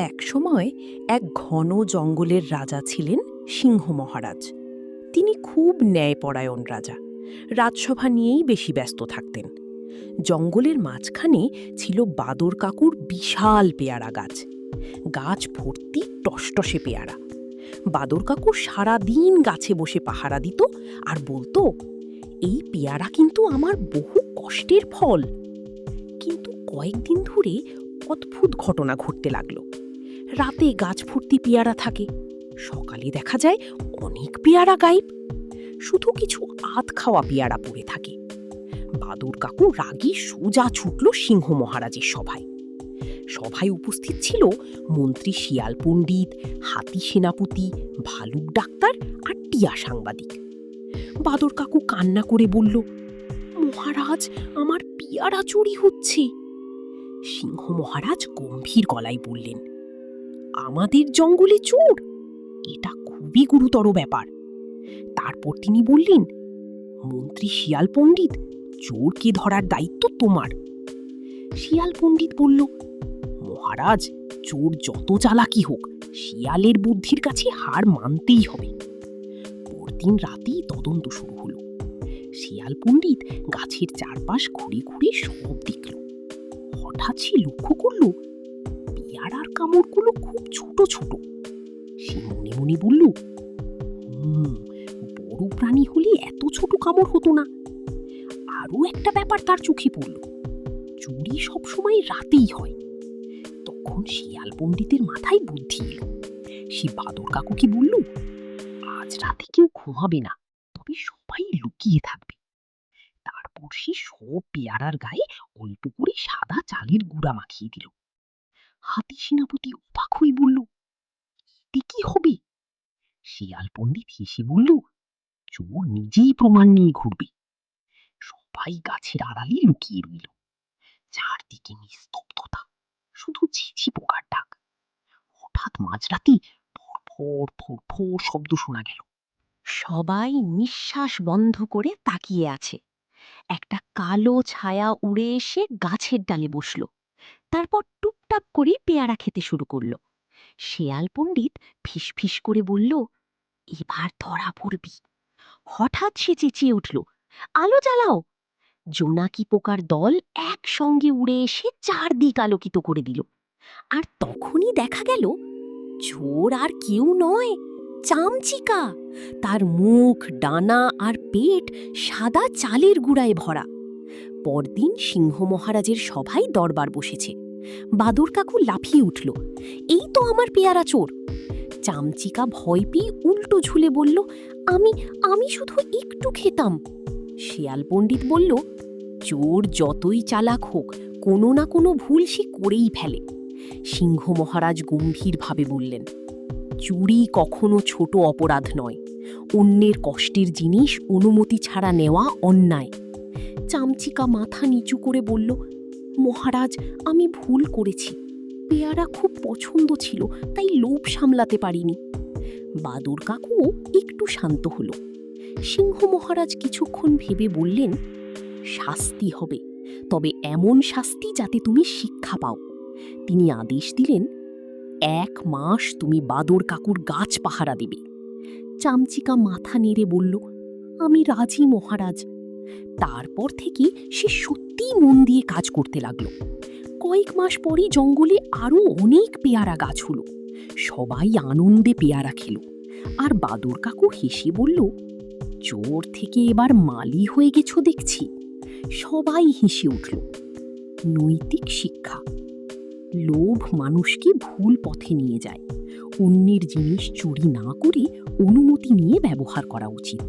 একসময় এক ঘন জঙ্গলের রাজা ছিলেন সিংহ মহারাজ। তিনি খুব ন্যায়পরায়ণ রাজা। রাজসভা নিয়েই বেশি ব্যস্ত থাকতেন। জঙ্গলের মাঝখানে ছিল বাদর কাকুর বিশাল পেয়ারা গাছ। গাছ ভর্তি টসটসে পেয়ারা। বাদর কাকু সারাদিন গাছে বসে পাহারা দিত আর বলতো, এই পেয়ারা কিন্তু আমার বহু কষ্টের ফল। কিন্তু কয়েকদিন ধরে অদ্ভুত ঘটনা ঘটতে লাগলো। রাতে গাছ ভর্তি পেয়ারা থাকে, সকালে দেখা যায় অনেক পেয়ারা গায়েব, শুধু কিছু আধ খাওয়া পেয়ারা পড়ে থাকে। বাদর কাকু রাগী সোজা ছুটল সিংহ মহারাজের সভায়। সভায় উপস্থিত ছিল মন্ত্রী শিয়াল পণ্ডিত, হাতি সেনাপতি, ভালুক ডাক্তার আর টিয়া সাংবাদিক। বাদর কাকু কান্না করে বলল, মহারাজ, আমার পেয়ারা চুরি হচ্ছে। সিংহ মহারাজ গম্ভীর গলায় বললেন, আমাদের জঙ্গলে চোর? এটা খুবই গুরুতর ব্যাপার। তারপর তিনি বললেন, মন্ত্রী শিয়াল পণ্ডিত, চোরকে ধরার দায়িত্ব তোমার। শিয়াল পণ্ডিত বলল, মহারাজ, চোর যত চালাকি হোক, শিয়ালের বুদ্ধির কাছে হার মানতেই হবে। পরদিন রাতেই তদন্ত শুরু হলো। শিয়াল পণ্ডিত গাছের চারপাশ ঘুরে ঘুরে সব দেখল। হঠাৎ সে লক্ষ্য করল, পেয়ারার কামড়গুলো খুব ছোট ছোট। সে মনে মনে বলল, বড় প্রাণী হলে এত ছোট কামড় হতো না। আরও একটা ব্যাপার তার চোখে পড়ল, চুরি সবসময় রাতেই হয়। তখন শিয়াল পণ্ডিতের মাথায় বুদ্ধি এলো। সে বাদর কাকুকে বলল, আজ রাতে কেউ ঘুমাবে না, তবে সবাই লুকিয়ে থাকবে। তারপর সে সব পেয়ারার গায়ে অল্প করে সাদা চালের গুঁড়া মাখিয়ে দিল। হাতি সেনাপতি অবাক হয়ে বলল, এতে কি হবে? শিয়াল পণ্ডিত হেসে বলল, চোর নিজেই প্রমাণ নিয়ে ঘুরবে। সবাই গাছের আড়ালে লুকিয়ে রইল। চারদিকে নিস্তব্ধতা, শুধু ঝিঝি পোকার ডাক। হঠাৎ মাঝরাতে ফর ফর ফর শব্দ শোনা গেল। সবাই নিঃশ্বাস বন্ধ করে তাকিয়ে আছে। একটা কালো ছায়া উড়ে এসে গাছের ডালে বসল। তারপর টুপটাপ করে পেয়ারা খেতে শুরু করলো। শিয়াল পণ্ডিত ফিসফিস করে বলল, এবার ধরা পড়বি। হঠাৎ সে চেঁচিয়ে উঠল, আলো জ্বালাও! জোনাকি পোকার দল একসঙ্গে উড়ে এসে চারদিক আলোকিত করে দিল। আর তখনই দেখা গেল, চোর আর কেউ নয়, চামচিকা। তার মুখ, ডানা আর পেট সাদা চালের গুঁড়ায় ভরা। পরদিন সিংহ মহারাজের সভায় দরবার বসেছে। বাদর কাকু লাফিয়ে উঠল, এই তো আমার পেয়ারা চোর। চামচিকা ভয় পেয়ে উল্টো ঝুলে বলল, আমি আমি শুধু একটু খেতাম। শিয়াল পণ্ডিত বলল, চোর যতই চালাক হোক, কোনো না কোনো ভুল সে করেই ফেলে। সিংহ মহারাজ গম্ভীরভাবে বললেন, চুরি কখনো ছোট অপরাধ নয়। অন্যের কষ্টের জিনিস অনুমতি ছাড়া নেওয়া অন্যায়। চামচিকা মাথা নিচু করে বলল, মহারাজ, আমি ভুল করেছি। পেয়ারা খুব পছন্দ ছিল, তাই লোভ সামলাতে পারিনি। বাদর কাকু একটু শান্ত হলো। সিংহ মহারাজ কিছুক্ষণ ভেবে বললেন, শাস্তি হবে, তবে এমন শাস্তি যাতে তুমি শিক্ষা পাও। তিনি আদেশ দিলেন, 1 মাস তুমি বাদর কাকুর গাছ পাহারা দেবে। চামচিকা মাথা নেড়ে বলল, আমি রাজি মহারাজ। তারপর থেকে সে সত্যিই মন দিয়ে কাজ করতে লাগলো। কয়েক মাস পরই জঙ্গলে আরও অনেক পেয়ারা গাছ হলো। সবাই আনন্দে পেয়ারা খেল। আর বাদর কাকু হেসে বলল, চোর থেকে এবার মালি হয়ে গেছো দেখছি। সবাই হেসে উঠল। নৈতিক শিক্ষা, লোভ মানুষকে ভুল পথে নিয়ে যায়। অন্যের জিনিস চুরি না করে অনুমতি নিয়ে ব্যবহার করা উচিত।